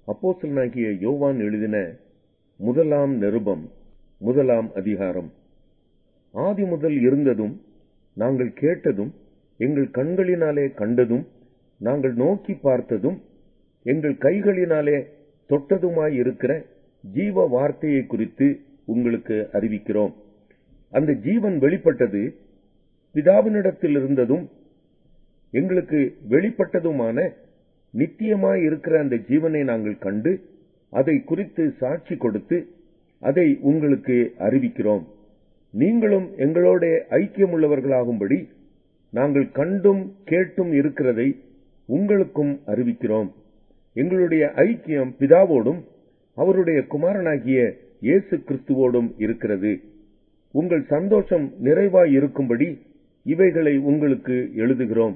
அப்போஸ்தலனாகிய யோவான் எழுதின முதலாம் நிருபம் 1ஆம் அதிகாரம். ஆதி முதல் இருந்ததும் நாங்கள் கேட்டதும் எங்கள் கண்களினாலே கண்டதும் நாங்கள் நோக்கி பார்த்ததும் எங்கள் கைகளினாலே தொட்டதுமாயிருக்கிற ஜீவ வார்த்தையை குறித்து உங்களுக்கு அறிவிக்கிறோம். அந்த ஜீவன் வெளிப்பட்டது, பிதாவினிடத்தில் இருந்ததும் எங்களுக்கு வெளிப்பட்டதுமான நித்தியமாயிருக்கிற அந்த ஜீவனை நாங்கள் கண்டு அதை குறித்து சாட்சி கொடுத்து அதை உங்களுக்கு அறிவிக்கிறோம். நீங்களும் எங்களோட ஐக்கியமுள்ளவர்களாகும்படி நாங்கள் கண்டும் கேட்டும் இருக்கிறதை உங்களுக்கும் அறிவிக்கிறோம். எங்களுடைய ஐக்கியம் பிதாவோடும் அவருடைய குமாரனாகிய இயேசு கிறிஸ்துவோடும் இருக்கிறது. உங்கள் சந்தோஷம் நிறைவாய் இருக்கும்படி இவைகளை உங்களுக்கு எழுதுகிறோம்.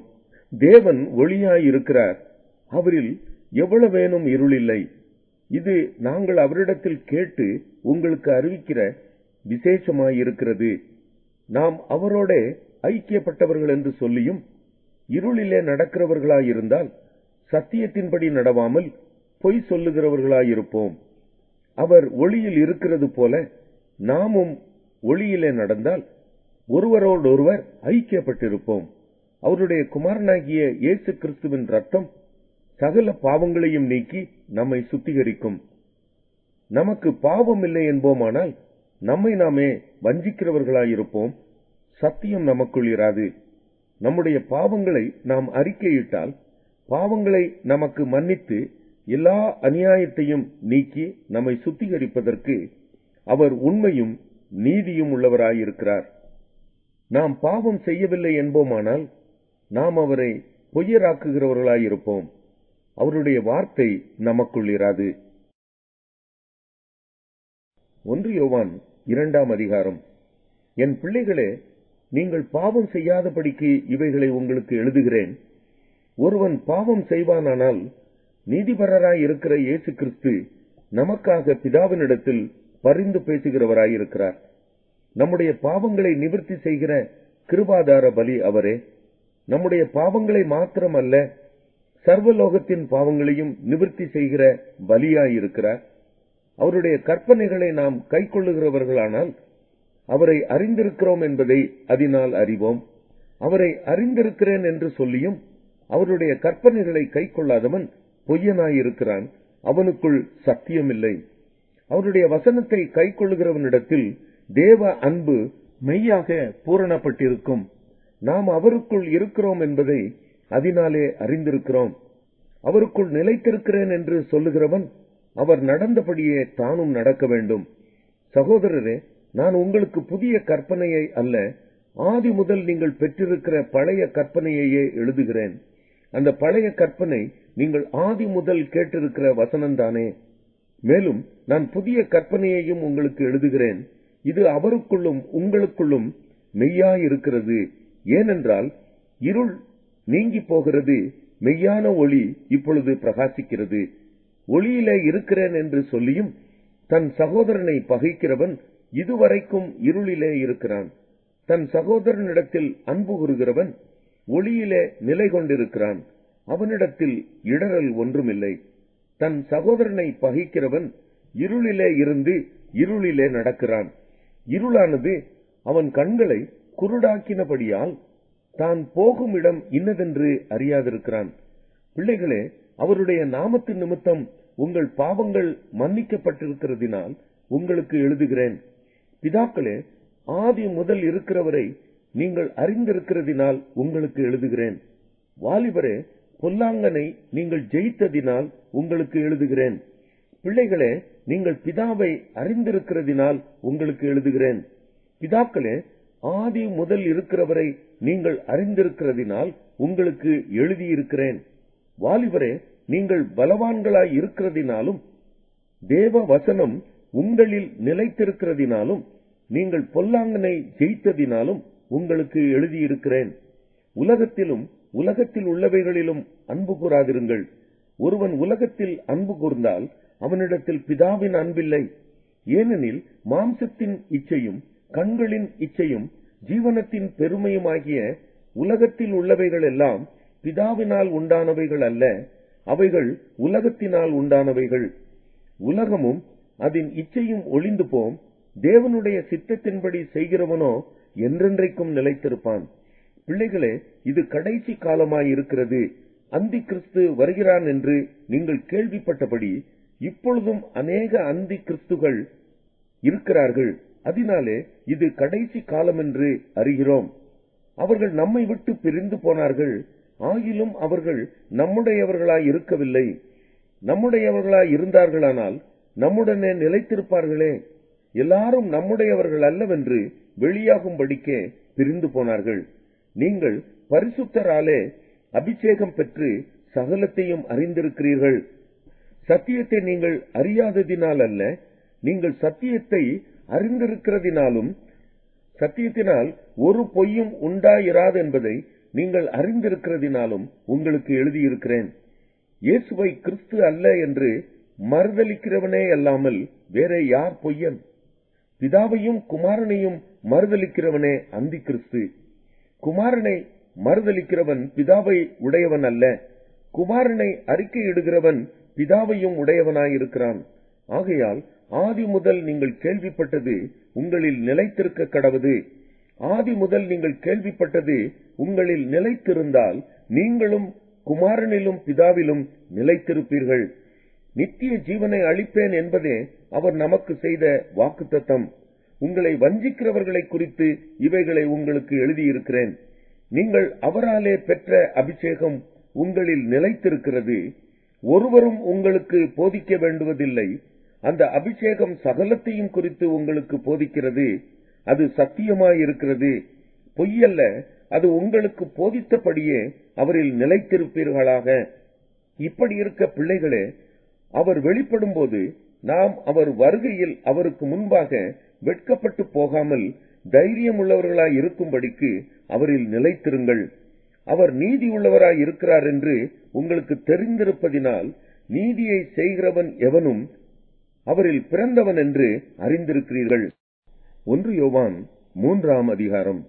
தேவன் ஒளியாயிருக்கிறார், அவரில் எவ்வளவேனும் இருளில்லை. இது நாங்கள் அவரிடத்தில் கேட்டு உங்களுக்கு அறிவிக்கிற விசேஷமாயிருக்கிறது. நாம் அவரோட ஐக்கியப்பட்டவர்கள் என்று சொல்லியும் இருளிலே நடக்கிறவர்களாயிருந்தால் சத்தியத்தின்படி நடவாமல் பொய் சொல்லுகிறவர்களாயிருப்போம். அவர் ஒளியில் இருக்கிறது போல நாமும் ஒளியிலே நடந்தால் ஒருவரோடொருவர் ஐக்கியப்பட்டிருப்போம். அவருடைய குமாரனாகிய இயேசு கிறிஸ்துவின் ரத்தம் சகல பாவங்களையும் நீக்கி நம்மை சுத்திகரிக்கும். நமக்கு பாவம் இல்லை என்போமானால் நம்மை நாமே வஞ்சிக்கிறவர்களாயிருப்போம், சத்தியம் நமக்குள் இராது. நம்முடைய பாவங்களை நாம் அறிக்கையிட்டால் பாவங்களை நமக்கு மன்னித்து எல்லா அநியாயத்தையும் நீக்கி நம்மை சுத்திகரிப்பதற்கு அவர் உண்மையும் நீதியும் உள்ளவராயிருக்கிறார். நாம் பாவம் செய்யவில்லை என்போமானால் நாம் அவரை பொய்யராக்குகிறவர்களாயிருப்போம், அவருடைய வார்த்தை நமக்குள் இராது. 1 யோவான் 2ஆம் அதிகாரம். என் பிள்ளைகளே, நீங்கள் பாவம் செய்யாதபடிக்கு இவைகளை உங்களுக்கு எழுதுகிறேன். ஒருவன் பாவம் செய்வானானால் நீதிபரராய் இருக்கிற இயேசு கிறிஸ்து நமக்காக பிதாவினிடத்தில் பரிந்து பேசுகிறவராயிருக்கிறார். நம்முடைய பாவங்களை நிவர்த்தி செய்கிற கிருபாதார பலி அவரே. நம்முடைய பாவங்களை மாத்திரமல்ல, சர்வலோகத்தின் பாவங்களையும் நிவர்த்தி செய்கிற பலியாயிருக்கிறார். அவருடைய கற்பனைகளை நாம் கைக்கொள்ளுகிறவர்களானால் அவரை அறிந்திருக்கிறோம் என்பதை அதனால் அறிவோம். அவரை அறிந்திருக்கிறேன் என்று சொல்லியும் அவருடைய கற்பனைகளை கைக்கொள்ளாதவன் பொய்யனாயிருக்கிறான், அவனுக்குள் சத்தியமில்லை. அவருடைய வசனத்தை கைக்கொள்ளுகிறவனிடத்தில் தேவ அன்பு மெய்யாக பூரணப்பட்டிருக்கும். நாம் அவருக்குள் இருக்கிறோம் என்பதை அதனாலே அறிந்திருக்கிறோம். அவருக்குள் நிலைத்திருக்கிறேன் என்று சொல்லுகிறவன் அவர் நடந்தபடியே தானும் நடக்க வேண்டும். சகோதரரே, நான் உங்களுக்கு புதிய கற்பனையை அல்ல, ஆதி முதல் நீங்கள் பெற்றிருக்கிற பழைய கற்பனையையே எழுதுகிறேன். அந்த பழைய கற்பனை நீங்கள் ஆதி முதல் கேட்டிருக்கிற வசனம்தானே. மேலும் நான் புதிய கற்பனையையும் உங்களுக்கு எழுதுகிறேன். இது அவருக்குள்ளும் உங்களுக்குள்ளும் மெய்யாயிருக்கிறது. ஏனென்றால் இருள் நீங்கி போகிறது, மெய்யான ஒளி இப்பொழுது பிரகாசிக்கிறது. ஒளியிலே இருக்கிறேன் என்று சொல்லியும் தன் சகோதரனை பகைக்கிறவன் இதுவரைக்கும் இருளிலே இருக்கிறான். தன் சகோதரனிடத்தில் அன்பு கூறுகிறவன் ஒளியிலே நிலை கொண்டிருக்கிறான், அவனிடத்தில் இடறல் ஒன்றுமில்லை. தன் சகோதரனை பகைக்கிறவன் இருளிலே இருந்து இருளிலே நடக்கிறான். இருளானது அவன் கண்களை குருடாக்கினபடியால் தான் போகும் இடம் இன்னதென்று அறியாதிருக்கிறான். பிள்ளைகளே, அவருடைய நாமத்தின் நிமித்தம் உங்கள் பாவங்கள் மன்னிக்கப்பட்டிருக்கிறதினால் உங்களுக்கு எழுதுகிறேன். பிதாக்களே, ஆதி முதல் இருக்கிறவரை நீங்கள் அறிந்திருக்கிறதினால் உங்களுக்கு எழுதுகிறேன். வாலிபரே, பொல்லாங்கனை நீங்கள் ஜெயித்ததினால் உங்களுக்கு எழுதுகிறேன். பிள்ளைகளே, நீங்கள் பிதாவை அறிந்திருக்கிறதினால் உங்களுக்கு எழுதுகிறேன். பிதாக்களே, ஆதி முதல் இருக்கிறவரை நீங்கள் அறிந்திருக்கிறதினால் உங்களுக்கு எழுதியிருக்கிறேன். வாலிபரே, நீங்கள் பலவான்களாய் இருக்கிறதினாலும் தேவ வசனம் உங்களில் நிலைத்திருக்கிறதினாலும் நீங்கள் பொல்லாங்கனை ஜெயித்ததினாலும் உங்களுக்கு எழுதியிருக்கிறேன். உலகத்திலும் உலகத்தில் உள்ளவைகளிலும் அன்பு கூறாதிருங்கள். ஒருவன் உலகத்தில் அன்பு கூர்ந்தால் அவனிடத்தில் பிதாவின் அன்பில்லை. ஏனெனில் மாம்சத்தின் இச்சையும் கண்களின் இச்சையும் ஜீவனத்தின் பெருமையுமாகிய உலகத்தில் உள்ளவைகள் எல்லாம் பிதாவினால் உண்டானவைகள் அல்ல, அவைகள் உலகத்தினால் உண்டானவைகள். உலகமும் அதன் இச்சையும் ஒளிந்து போம். தேவனுடைய சித்தத்தின்படி செய்கிறவனோ என்றென்றைக்கும் நிலைத்திருப்பான். பிள்ளைகளே, இது கடைசி காலமாயிருக்கிறது. அந்தி கிறிஸ்து வருகிறான் என்று நீங்கள் கேள்விப்பட்டபடி இப்பொழுதும் அநேக அந்தி கிறிஸ்துகள் இருக்கிறார்கள். அதனாலே இது கடைசி காலம் என்று அறிகிறோம். அவர்கள் நம்மை விட்டு பிரிந்து போனார்கள். ஆகிலும் அவர்கள் நம்முடையவர்களாய் இருக்கவில்லை. நம்முடையவர்களாய் இருந்தார்களானால் நம்முடனே நிலைத்திருப்பார்களே. எல்லாரும் நம்முடையவர்கள் அல்லவென்று வெளியாகும்படிக்கே பிரிந்து போனார்கள். நீங்கள் பரிசுத்தராலே அபிஷேகம் பெற்று சகலத்தையும் அறிந்திருக்கிறீர்கள். சத்தியத்தை நீங்கள் அறியாததினால் அல்ல, நீங்கள் சத்தியத்தை அறிந்திருக்கிறதினாலும் சத்தியத்தினால் ஒரு பொய்யும் உண்டாயிராது என்பதை நீங்கள் அறிந்திருக்கிறதினாலும் உங்களுக்கு எழுதியிருக்கிறேன். இயேசுவை கிறிஸ்து அல்ல என்று மறுதலிக்கிறவனே அல்லாமல் வேற யார் பொய்யன்? பிதாவையும் குமாரனையும் மறுதலிக்கிறவனே அந்தி கிறிஸ்து. குமாரனை மறுதலிக்கிறவன் பிதாவை உடையவன் அல்ல. குமாரனை அறிக்கையிடுகிறவன் பிதாவையும் உடையவனாயிருக்கிறான். ஆகையால் ஆதி முதல் நீங்கள் கேள்விப்பட்டது உங்களில் நிலைத்திருக்க கடவது. ஆதி முதல் நீங்கள் கேள்விப்பட்டது உங்களில் நிலைத்திருந்தால் நீங்களும் குமாரனிலும் பிதாவிலும் நிலைத்திருப்பீர்கள். நித்திய ஜீவனை அளிப்பேன் என்பதே அவர் நமக்கு செய்த வாக்குத்தத்தம். உங்களை வஞ்சிக்கிறவர்களை குறித்து இவைகளை உங்களுக்கு எழுதியிருக்கிறேன். நீங்கள் அவராலே பெற்ற அபிஷேகம் உங்களில் நிலைத்திருக்கிறது. ஒருவரும் உங்களுக்கு போதிக்க வேண்டுவதில்லை. அந்த அபிஷேகம் சகலத்தையும் குறித்து உங்களுக்கு போதிக்கிறது. அது சத்தியமாயிருக்கிறது, பொய்யல்ல. அது உங்களுக்கு போதித்தபடியே அவரில் நிலைத்திருப்பீர்களாக. இப்படி இருக்க பிள்ளைகளே, அவர் வெளிப்படும் போது நாம் அவர் வருகையில் அவருக்கு முன்பாக வெட்கப்பட்டு போகாமல் தைரியம் உள்ளவர்களாய் இருக்கும்படிக்கு அவரில் நிலைத்திருங்கள். அவர் நீதி உள்ளவராய் இருக்கிறார் என்று உங்களுக்கு தெரிந்திருப்பதினால் நீதியை செய்கிறவன் எவனும் அவரில் பிறந்தவன் என்று அறிந்திருக்கிறீர்கள். 1 யோவான் 3ஆம் அதிகாரம்.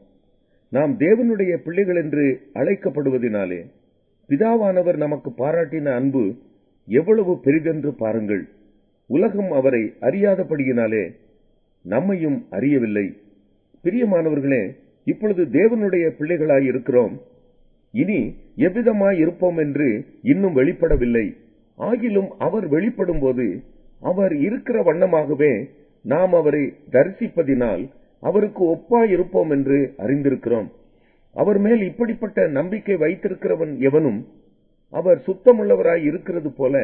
நாம் தேவனுடைய பிள்ளைகள் என்று அழைக்கப்படுவதினாலே பிதாவானவர் நமக்கு பாராட்டின அன்பு எவ்வளவு பெரிதென்று பாருங்கள். உலகம் அவரை அறியாதபடியினாலே நம்மையும் அறியவில்லை. பிரியமானவர்களே, இப்பொழுது தேவனுடைய பிள்ளைகளாய் இருக்கிறோம். இனி எவ்விதமாய் இருப்போம் என்று இன்னும் வெளிப்படவில்லை. ஆகிலும் அவர் வெளிப்படும் போது அவர் இருக்கிற வண்ணமாகவே நாம் அவரை தரிசிப்பதினால் அவருக்கு ஒப்பாய் இருப்போம் என்று அறிந்திருக்கிறோம். அவர் மேல் இப்படிப்பட்ட நம்பிக்கை வைத்திருக்கிறவன் எவனும் அவர் சுத்தமுள்ளவராய் இருக்கிறது போல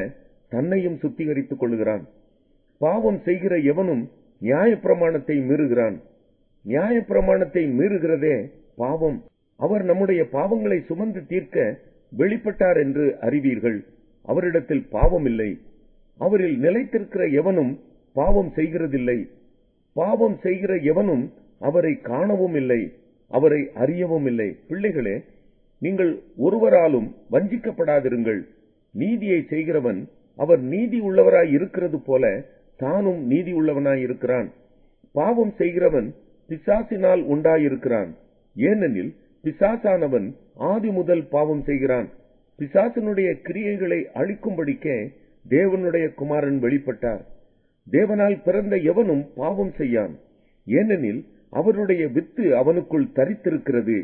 தன்னையும் சுத்திகரித்துக் கொள்கிறான். பாவம் செய்கிற எவனும் நியாயப்பிரமாணத்தை மீறுகிறான். நியாயப்பிரமாணத்தை மீறுகிறதே பாவம். அவர் நம்முடைய பாவங்களை சுமந்து தீர்க்க வெளிப்பட்டார் என்று அறிவீர்கள். அவரிடத்தில் பாவம் இல்லை. அவரில் நிலைத்திருக்கிற எவனும் பாவம் செய்கிறதில்லை. பாவம் செய்கிற எவனும் அவரை காணவும் இல்லை, அவரை அறியவும் இல்லை. பிள்ளைகளே, நீங்கள் ஒருவராலும் வஞ்சிக்கப்படாதிருங்கள். நீதியை செய்கிறவன் அவர் நீதி உள்ளவராய் இருக்கிறது போல தானும் நீதி உள்ளவனாய் இருக்கிறான். பாவம் செய்கிறவன் பிசாசினால் உண்டாயிருக்கிறான். ஏனெனில் பிசாசானவன் ஆதி முதல் பாவம் செய்கிறான். பிசாசினுடைய கிரியைகளை அழிக்கும்படிக்கே தேவனுடைய குமாரன் வெளிப்பட்டார். தேவனால் பிறந்த எவனும் பாவம் செய்யான். ஏனெனில் அவருடைய வித்து அவனுக்குள் தரித்திருக்கிறது.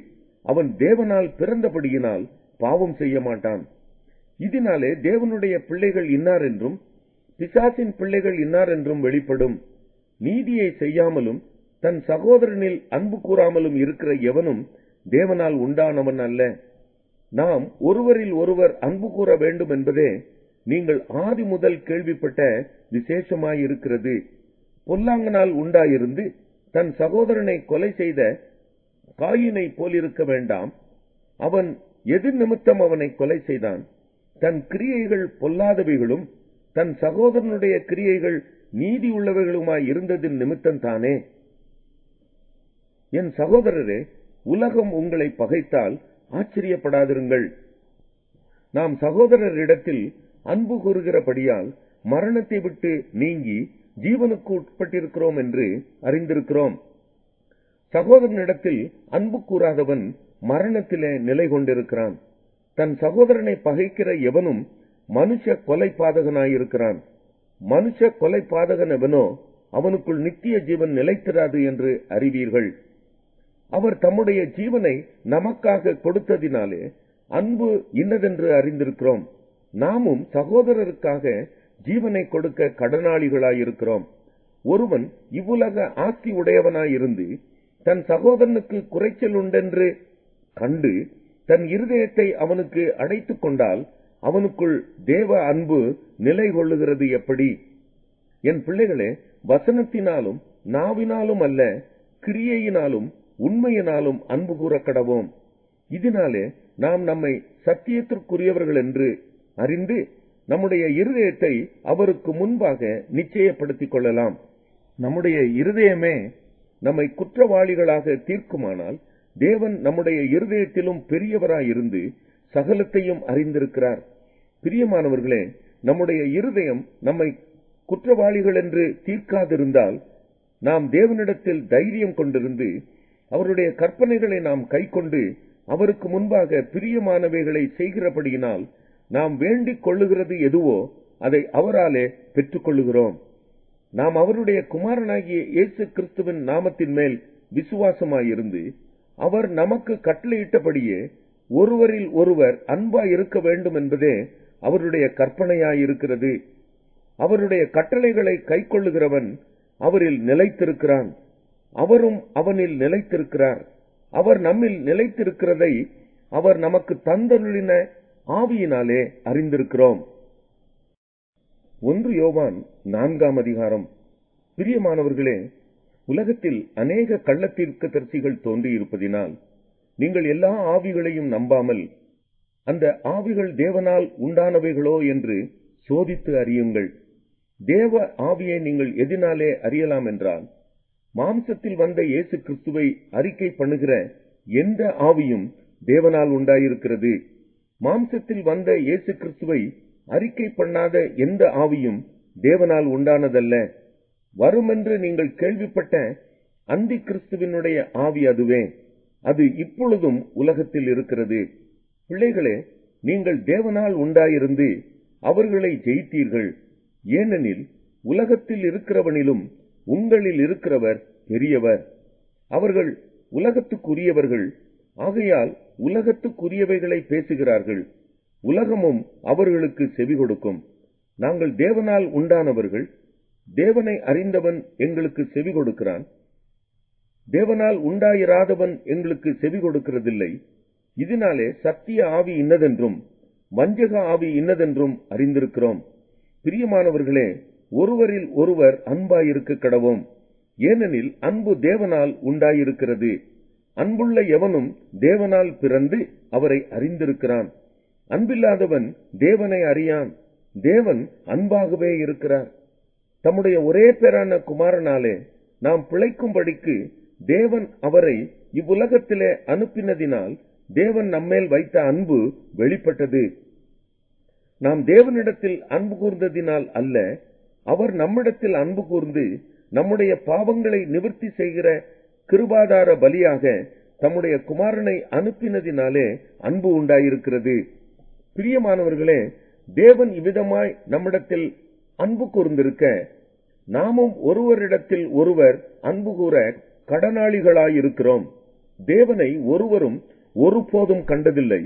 அவன் தேவனால் பிறந்தபடியினால் பாவம் செய்ய மாட்டான். இதனாலே தேவனுடைய பிள்ளைகள் இன்னார் என்றும் பிசாசின் பிள்ளைகள் இன்னார் என்றும் வெளிப்படும். நீதியை செய்யாமலும் தன் சகோதரனில் அன்பு கூறாமலும் இருக்கிற எவனும் தேவனால் உண்டானவன் அல்ல. நாம் ஒருவரில் ஒருவர் அன்பு கூற வேண்டும் என்பதே நீங்கள் ஆதி முதல் கேள்விப்பட்ட விசேஷமாயிருக்கிறது. பொல்லாங்கனால் உண்டாயிருந்து தன் சகோதரனை கொலை செய்த காயினை போலிருக்க வேண்டாம். அவன் எதிர் நிமித்தம் அவனை கொலை செய்தான். தன் கிரியைகள் பொல்லாதவைகளும் தன் சகோதரனுடைய கிரியைகள் நீதி உள்ளவைகளுமாய் இருந்ததின் நிமித்தம் தானே. என் சகோதரரே, உலகம் உங்களை பகைத்தால் ஆச்சரியப்படாதிருங்கள். நாம் சகோதரரிடத்தில் அன்பு கூறுகிறபடியால் மரணத்தை விட்டு நீங்கி ஜீவனுக்கு உட்பட்டிருக்கிறோம் என்று அறிந்திருக்கிறோம். சகோதரனிடத்தில் அன்பு கூறாதவன் மரணத்திலே நிலை கொண்டிருக்கிறான். தன் சகோதரனை பகைக்கிற எவனும் மனுஷ கொலை பாதகனாயிருக்கிறான். மனுஷ கொலை பாதகன் எவனோ அவனுக்குள் நித்திய ஜீவன் நிலைத்திராது என்று அறிவீர்கள். அவர் தம்முடைய ஜீவனை நமக்காக கொடுத்ததினாலே அன்பு இன்னதென்று அறிந்திருக்கிறோம். நாமும் சகோதரருக்காக ஜீவனை கொடுக்க கடனாளிகளாயிருக்கிறோம். ஒருவன் இவ்வுலக ஆஸ்தி உடையவனாயிருந்து தன் சகோதரனுக்கு குறைச்சல் உண்டென்று கண்டு தன் இருதயத்தை அவனுக்கு அடைத்துக் கொண்டால் அவனுக்குள் தேவ அன்பு நிலை கொள்ளுகிறது எப்படி? என் பிள்ளைகளே, வசனத்தினாலும் நாவினாலும் அல்ல, கிரியையினாலும் உண்மையினாலும் அன்பு கூற கடவோம். இதனாலே நாம் நம்மை சத்தியத்திற்குரியவர்கள் என்று அறிந்து நம்முடைய இருதயத்தை அவருக்கு முன்பாக நிச்சயப்படுத்திக் கொள்ளலாம். நம்முடைய இருதயமே நம்மை குற்றவாளிகளாக தீர்க்குமானால் தேவன் நம்முடைய இருதயத்திலும் பெரியவராயிருந்து சகலத்தையும் அறிந்திருக்கிறார். பிரியமானவர்களே, நம்முடைய இருதயம் நம்மை குற்றவாளிகள் என்று தீர்க்காதிருந்தால் நாம் தேவனிடத்தில் தைரியம் கொண்டிருந்து அவருடைய கற்பனைகளை நாம் கைக்கொண்டு அவருக்கு முன்பாக பிரியமானவைகளை செய்கிறபடியினால் நாம் வேண்டிக் கொள்ளுகிறது எதுவோ அதை அவராலே பெற்றுக் கொள்ளுகிறோம். நாம் அவருடைய குமாரனாகிய இயேசு கிறிஸ்துவின் நாமத்தின் மேல் விசுவாசமாயிருந்து அவர் நமக்கு கட்டளையிட்டபடியே ஒருவரில் ஒருவர் அன்பாய் இருக்க வேண்டும் என்பதே அவருடைய கற்பனையாயிருக்கிறது. அவருடைய கட்டளைகளை கைக்கொள்ளுகிறவன் அவரில் நிலைத்திருக்கிறான், அவரும் அவனில் நிலைத்திருக்கிறார். அவர் நம்மில் நிலைத்திருக்கிறதை அவர் நமக்கு தந்தருளின ஆவியினாலே அறிந்திருக்கிறோம். 1 யோவான் 4ஆம் அதிகாரம். பிரியமானவர்களே, உலகத்தில் அநேக கள்ளத்தீர்க்கதரிசிகள் தோன்றியிருப்பதினால் நீங்கள் எல்லா ஆவிகளையும் நம்பாமல் அந்த ஆவிகள் தேவனால் உண்டானவைகளோ என்று சோதித்து அறியுங்கள். தேவ ஆவியை நீங்கள் எதினாலே அறியலாம் என்றால், மாம்சத்தில் வந்த இயேசு கிறிஸ்துவை அறிக்கை பண்ணுகிற எந்த ஆவியும் தேவனால் உண்டாயிருக்கிறது. மாம்சத்தில் வந்த இயேசு கிறிஸ்துவை அறிக்கை பண்ணாத எந்த ஆவியும் தேவனால் உண்டானதல்ல. வருமென்று நீங்கள் கேள்விப்பட்ட அந்தி கிறிஸ்துவினுடைய ஆவி அதுவே. அது இப்பொழுதும் உலகத்தில் இருக்கிறது. பிள்ளைகளே, நீங்கள் தேவனால் உண்டாயிருந்து அவர்களை ஜெயித்தீர்கள். ஏனெனில் உலகத்தில் இருக்கிறவனிலும் உங்களில் இருக்கிறவர் பெரியவர். அவர்கள் உலகத்துக்குரியவர்கள், ஆகையால் உலகத்துக்குரியவைகளை பேசுகிறார்கள். உலகமும் அவர்களுக்கு செவி கொடுக்கும். நாங்கள் தேவனால் உண்டானவர்கள். தேவனை அறிந்தவன் எங்களுக்கு செவி கொடுக்கிறான். தேவனால் உண்டாயிராதவன் எங்களுக்கு செவி கொடுக்கிறதில்லை. இதனாலே சத்திய ஆவி இன்னதென்றும் வஞ்சக ஆவி இன்னதென்றும் அறிந்திருக்கிறோம். பிரியமானவர்களே, ஒருவரில் ஒருவர் அன்பாயிருக்க கடவோம். ஏனெனில் அன்பு தேவனால் உண்டாயிருக்கிறது. அன்புள்ள எவனும் தேவனால் பிறந்து அவரை அறிந்திருக்கிறான். அன்பில்லாதவன் தேவனை அறியான். தேவன் அன்பாகவே இருக்கிறார். தம்முடைய ஒரே பேரான குமாரனாலே நாம் பிழைக்கும்படிக்கு தேவன் அவரை இவ்வுலகத்திலே அனுப்பினதினால் தேவன் நம்மேல் வைத்த அன்பு வெளிப்பட்டது. நாம் தேவனிடத்தில் அன்பு கூர்ந்ததினால் அல்ல, அவர் நம்மிடத்தில் அன்பு கூர்ந்து நம்முடைய பாவங்களை நிவர்த்தி செய்கிற கிருபாதார பலியாக தம்முடைய குமாரனை அனுப்பினதினாலே அன்பு உண்டாயிருக்கிறது. பிரியமானவர்களே, தேவன் இவ்விதமாய் நம்மிடத்தில் அன்பு கூர்ந்திருக்க நாமும் ஒருவரிடத்தில் ஒருவர் அன்பு கூற கடனாளிகளாயிருக்கிறோம். தேவனை ஒருவரும் ஒருபோதும் கண்டதில்லை.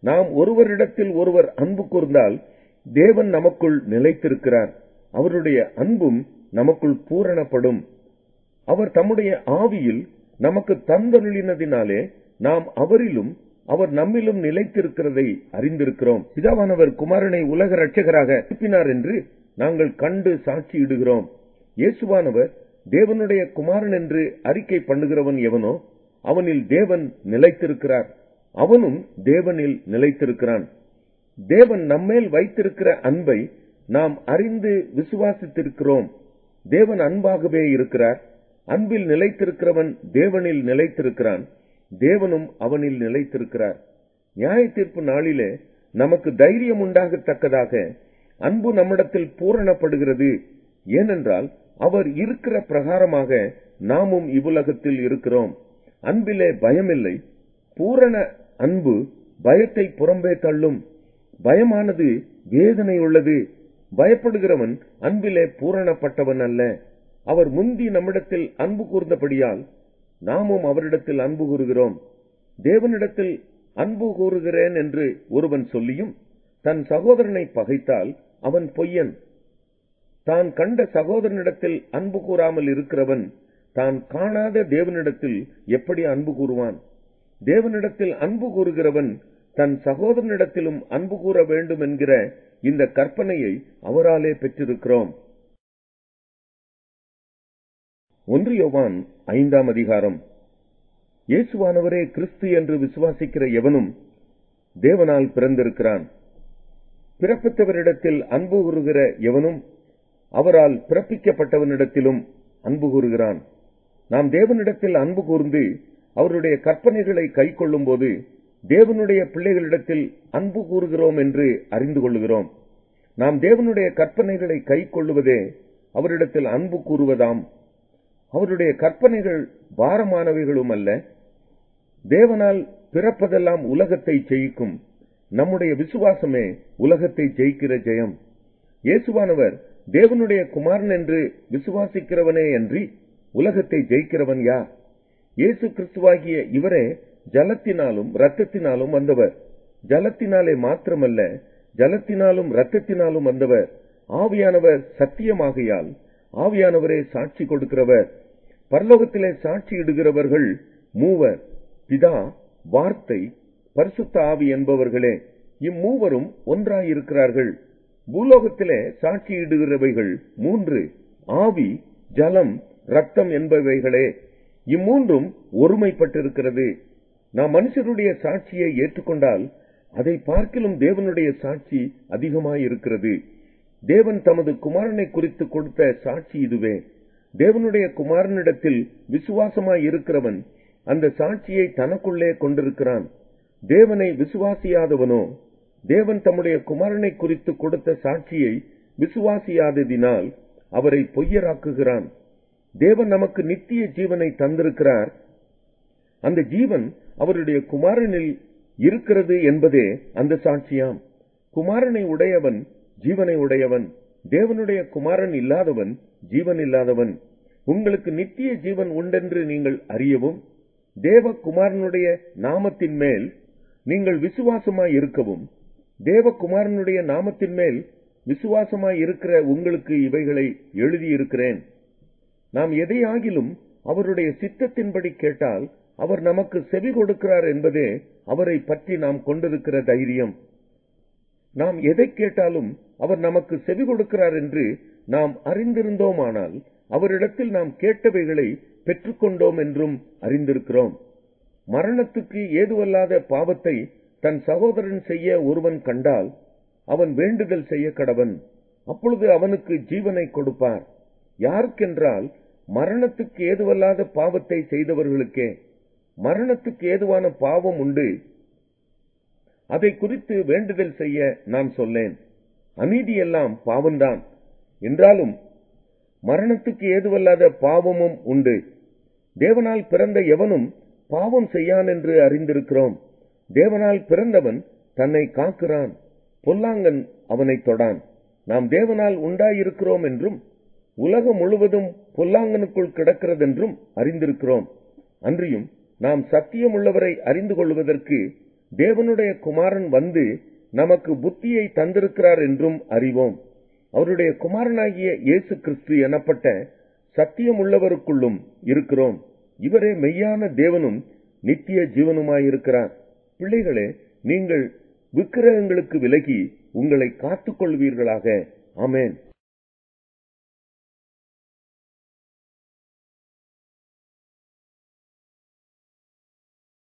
நாம் ஒருவரிடத்தில் ஒருவர் அன்பு கூர்ந்தால் தேவன் நமக்குள் நிலைத்திருக்கிறார். அவருடைய அன்பும் நமக்குள் பூரணப்படும். அவர் தம்முடைய ஆவியில் நமக்கு தந்தருளினதினாலே நாம் அவரிலும் அவர் நம்மிலும் நிலைத்திருக்கிறதை அறிந்திருக்கிறோம். பிதாவானவர் குமாரனை உலக இரட்சகராக அனுப்பினார் என்று நாங்கள் கண்டு சாட்சியிடுகிறோம். இயேசுவானவர் தேவனுடைய குமாரன் என்று அறிக்கை பண்ணுகிறவன் எவனோ அவனில் தேவன் நிலைத்திருக்கிறார், அவனும் தேவனில் நிலைத்திருக்கிறான். தேவன் நம்மேல் வைத்திருக்கிற அன்பை நாம் அறிந்து விசுவாசித்திருக்கிறோம். தேவன் அன்பாகவே இருக்கிறார். அன்பில் நிலைத்திருக்கிறவன் தேவனில் நிலைத்திருக்கிறான், தேவனும் அவனில் நிலைத்திருக்கிறார். நியாய தீர்ப்பு நாளிலே நமக்கு தைரியம் உண்டாகத்தக்கதாக அன்பு நம்மிடத்தில் பூரணப்படுகிறது. ஏனென்றால் அவர் இருக்கிற பிரகாரமாக நாமும் இவ்வுலகத்தில் இருக்கிறோம். அன்பிலே பயமில்லை. பூரண அன்பு பயத்தை புறம்பே தள்ளும். பயமானது வேதனை உள்ளது. பயப்படுகிறவன் அன்பிலே பூரணப்பட்டவன் அல்ல. அவர் முந்தி நம்மிடத்தில் அன்பு கூர்ந்தபடியால் நாமும் அவரிடத்தில் அன்பு கூறுகிறோம். தேவனிடத்தில் அன்பு கூறுகிறேன் என்று ஒருவன் சொல்லியும் தன் சகோதரனை பகைத்தால் அவன் பொய்யன். தான் கண்ட சகோதரனிடத்தில் அன்பு கூறாமல் இருக்கிறவன் தான் காணாத தேவனிடத்தில் எப்படி அன்பு கூறுவான்? தேவனிடத்தில் அன்பு கூறுகிறவன் தன் சகோதரனிடத்திலும் அன்பு கூற வேண்டும் என்கிற இந்த கற்பனையை அவராலே பெற்றிருக்கிறோம். 1 யோவான் 5ஆம் அதிகாரம். இயேசுவானவரே கிறிஸ்து என்று விசுவாசிக்கிற எவனும் தேவனால் பிறந்திருக்கிறான். பிறப்பித்தவரிடத்தில் அன்பு கூறுகிற எவனும் அவரால் பிறப்பிக்கப்பட்டவனிடத்திலும் அன்பு கூறுகிறான். நாம் தேவனிடத்தில் அன்பு கூர்ந்து அவருடைய கற்பனைகளை கைக்கொள்ளும் போது தேவனுடைய பிள்ளைகளிடத்தில் அன்பு கூறுகிறோம் என்று அறிந்து கொள்ளுகிறோம். நாம் தேவனுடைய கற்பனைகளை கைக்கொள்ளுவதே அவரிடத்தில் அன்பு கூறுவதாம். அவருடைய கற்பனைகள் பாரமானவைகளும் அல்ல. தேவனால் பிறப்பதெல்லாம் உலகத்தை ஜெயிக்கும். நம்முடைய விசுவாசமே உலகத்தை ஜெயிக்கிற ஜெயம். இயேசுவானவர் தேவனுடைய குமாரன் என்று விசுவாசிக்கிறவனே அன்றி உலகத்தை ஜெயிக்கிறவன் யார்? இயேசு கிறிஸ்துவாகிய இவரே ஜலத்தினாலும் இரத்தத்தினாலும் வந்தவர். ஜலத்தினாலே மாத்திரமல்ல, ஜலத்தினாலும் இரத்தத்தினாலும் வந்தவர். ஆவியானவர் சத்தியமாகையால் ஆவியானவரே சாட்சி கொடுக்கிறவர். பரலோகத்திலே சாட்சியிடுகிறவர்கள் மூவர், பிதா, வார்த்தை, பரிசுத்த ஆவி என்பவர்களே. இம்மூவரும் ஒன்றாயிருக்கிறார்கள். பூலோகத்திலே சாட்சியிடுகிறவைகள் 3, ஆவி, ஜலம், இரத்தம் என்பவைகளே. இம்மூன்றும் ஒருமைப்பட்டிருக்கிறது. நாம் மனுஷருடைய சாட்சியை ஏற்றுக்கொண்டால் அதை பார்க்கிலும் தேவனுடைய சாட்சி அதிகமாயிருக்கிறது. தேவன் தமது குமாரனை குறித்து கொடுத்த சாட்சி இதுவே. தேவனுடைய குமாரனிடத்தில் விசுவாசமாயிருக்கிறவன் அந்த சாட்சியை தனக்குள்ளே கொண்டிருக்கிறான். தேவனை விசுவாசியாதவனோ தேவன் தம்முடைய குமாரனை குறித்து கொடுத்த சாட்சியை விசுவாசியாததினால் அவரை பொய்யராக்குகிறான். தேவன் நமக்கு நித்திய ஜீவனை தந்திருக்கிறார். அந்த ஜீவன் அவருடைய குமாரனில் இருக்கிறது என்பதே அந்த சாட்சியாம். குமாரனை உடையவன் ஜீவனை உடையவன். தேவனுடைய குமாரன் இல்லாதவன் ஜீவன் இல்லாதவன். உங்களுக்கு நித்திய ஜீவன் உண்டென்று நீங்கள் அறியவும் தேவ குமாரனுடைய நாமத்தின் மேல் நீங்கள் விசுவாசமாய் இருக்கவும், தேவகுமாரனுடைய நாமத்தின் மேல் விசுவாசமாய் இருக்கிற உங்களுக்கு இவைகளை எழுதியிருக்கிறேன். நாம் எதையாகிலும் அவருடைய சித்தத்தின்படி கேட்டால் அவர் நமக்கு செவி கொடுக்கிறார் என்பதே அவரை பற்றி நாம் கொண்டிருக்கிற தைரியம். நாம் எதை கேட்டாலும் அவர் நமக்கு செவி கொடுக்கிறார் என்று நாம் அறிந்திருந்தோமானால் அவரிடத்தில் நாம் கேட்டவைகளை பெற்றுக்கொண்டோம் என்றும் அறிந்திருக்கிறோம். மரணத்துக்கு ஏதுவல்லாத பாவத்தை தன் சகோதரன் செய்ய ஒருவன் கண்டால் அவன் வேண்டுதல் செய்ய கடவன். அப்பொழுது அவனுக்கு ஜீவனை கொடுப்பார். யாருக்கென்றால் மரணத்துக்கு ஏதுவல்லாத பாவத்தை செய்தவர்களுக்கே. மரணத்துக்கு ஏதுவான பாவம் உண்டு. அதை குறித்து வேண்டுதல் செய்ய நான் சொல்லேன். அநீதியெல்லாம் பாவம்தான் என்றாலும் மரணத்துக்கு ஏதுவல்லாத பாவமும் உண்டு. தேவனால் பிறந்த எவனும் பாவம் செய்யான் என்று அறிந்திருக்கிறோம். தேவனால் பிறந்தவன் தன்னை காக்கிறான், பொல்லாங்கன் அவனை தொடான். நாம் தேவனால் உண்டாயிருக்கிறோம் என்றும் உலகம் முழுவதும் பொல்லாங்கனுக்குள் கிடக்கிறதென்றும் அறிந்திருக்கிறோம். அன்றியும் நாம் சத்தியமுள்ளவரை அறிந்து கொள்வதற்கு தேவனுடைய குமாரன் வந்து நமக்கு புத்தியை தந்திருக்கிறார் என்றும் அறிவோம். அவருடைய குமாரனாகிய இயேசு கிறிஸ்து எனப்பட்ட சத்தியமுள்ளவருக்குள்ளும் இருக்கிறோம். இவரே மெய்யான தேவனும் நித்திய ஜீவனுமாயிருக்கிறார். பிள்ளைகளே, நீங்கள் விக்கிரகங்களுக்கு விலகி உங்களை காத்துக் கொள்வீர்களாக. ஆமென்.